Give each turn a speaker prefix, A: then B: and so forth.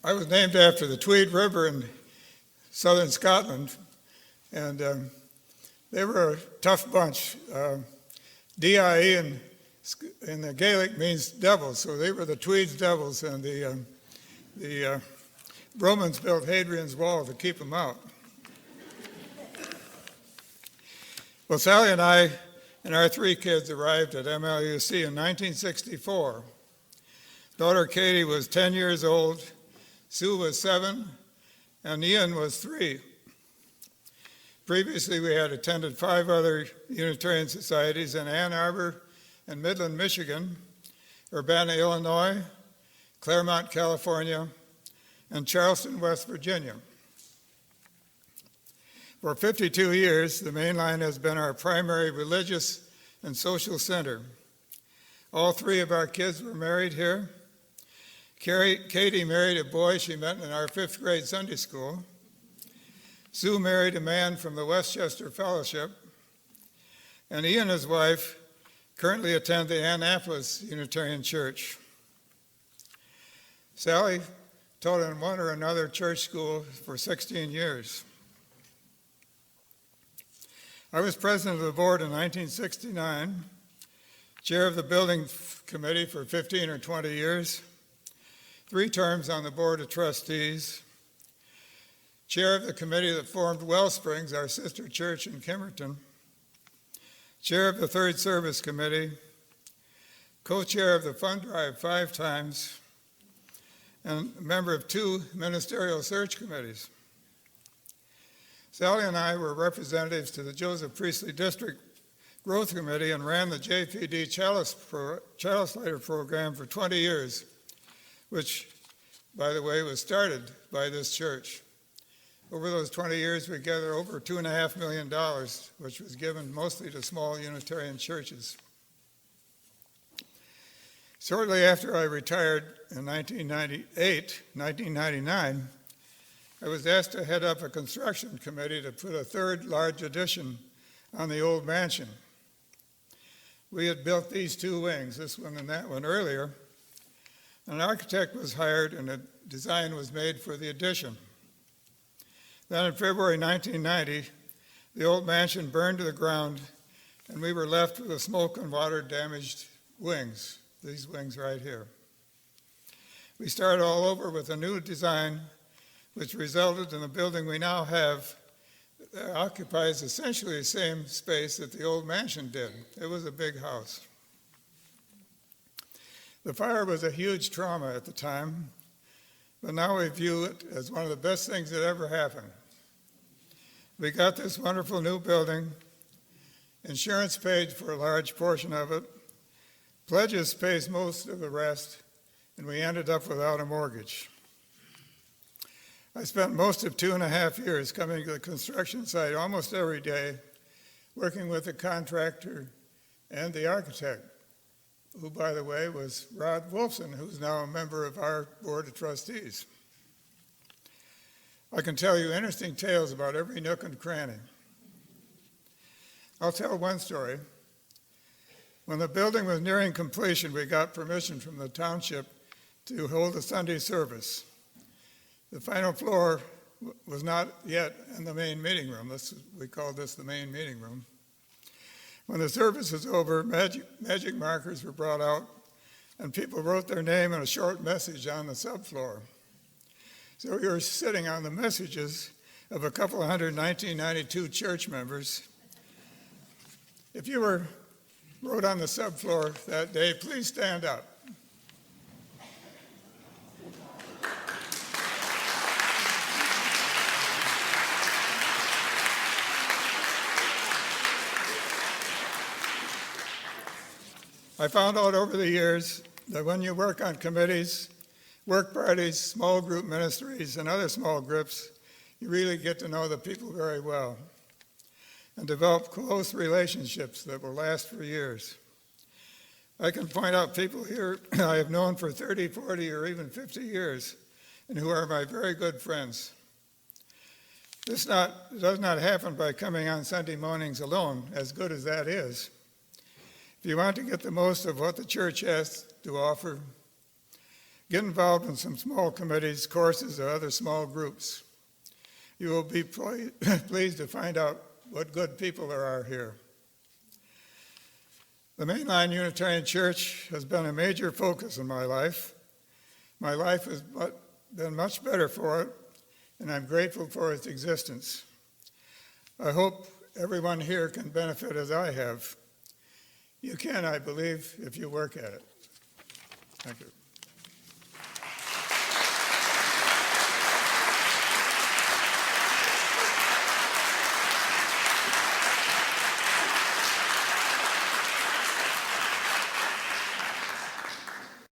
A: I was named after the Tweed River in southern Scotland, and they were a tough bunch. DIE in the Gaelic means devils, so they were the Tweed's devils, and the Romans built Hadrian's Wall to keep them out. Well, Sally and I and our 3 kids arrived at MLUC in 1964. Daughter Katie was 10 years old, Sue was 7, and Ian was 3. Previously, we had attended 5 other Unitarian societies in Ann Arbor and Midland, Michigan, Urbana, Illinois, Claremont, California, and Charleston, West Virginia. For 52 years, the Main Line has been our primary religious and social center. All 3 of our kids were married here. Katie married a boy she met in our 5th grade Sunday school. Sue married a man from the Westchester Fellowship. And Ian and his wife currently attend the Annapolis Unitarian Church. Sally taught in one or another church school for 16 years. I was president of the board in 1969, chair of the building committee for 15 or 20 years, 3 terms on the board of trustees, chair of the committee that formed Wellsprings, our sister church in Kimmerton, chair of the Third Service Committee, co-chair of the fund drive 5 times, and a member of 2 ministerial search committees. Sally and I were representatives to the Joseph Priestley District Growth Committee and ran the JPD Chalice Lighter program for 20 years, which, by the way, was started by this church. Over those 20 years, we gathered over $2.5 million, which was given mostly to small Unitarian churches. Shortly after I retired in 1999, I was asked to head up a construction committee to put a 3rd large addition on the old mansion. We had built these 2 wings, this one and that one, earlier. An architect was hired and a design was made for the addition. Then in February 1990, the old mansion burned to the ground and we were left with the smoke and water damaged wings, these wings right here. We started all over with a new design, which resulted in the building we now have that occupies essentially the same space that the old mansion did. It was a big house. The fire was a huge trauma at the time, but now we view it as one of the best things that ever happened. We got this wonderful new building. Insurance paid for a large portion of it. Pledges pays most of the rest, and we ended up without a mortgage. I spent most of 2.5 years coming to the construction site almost every day, working with the contractor and the architect, who, by the way, was Rod Wolfson, who's now a member of our board of trustees. I can tell you interesting tales about every nook and cranny. I'll tell one story. When the building was nearing completion, we got permission from the township to hold a Sunday service. The final floor was not yet in the main meeting room. We called this the main meeting room. When the service was over, magic markers were brought out, and people wrote their name and a short message on the subfloor. So we were sitting on the messages of a couple of 1992 church members. If you wrote on the subfloor that day, please stand up. I found out over the years that when you work on committees, work parties, small group ministries, and other small groups, you really get to know the people very well and develop close relationships that will last for years. I can point out people here I have known for 30, 40, or even 50 years, and who are my very good friends. This does not happen by coming on Sunday mornings alone, as good as that is. If you want to get the most of what the church has to offer, Get involved in some small committees, courses, or other small groups. You will be pleased to find out what good people there are here. The Mainline Unitarian Church has been a major focus in my life. My life has been much better for it, and I'm grateful for its existence. I hope everyone here can benefit as I have. You can, I believe, if you work at it. Thank you.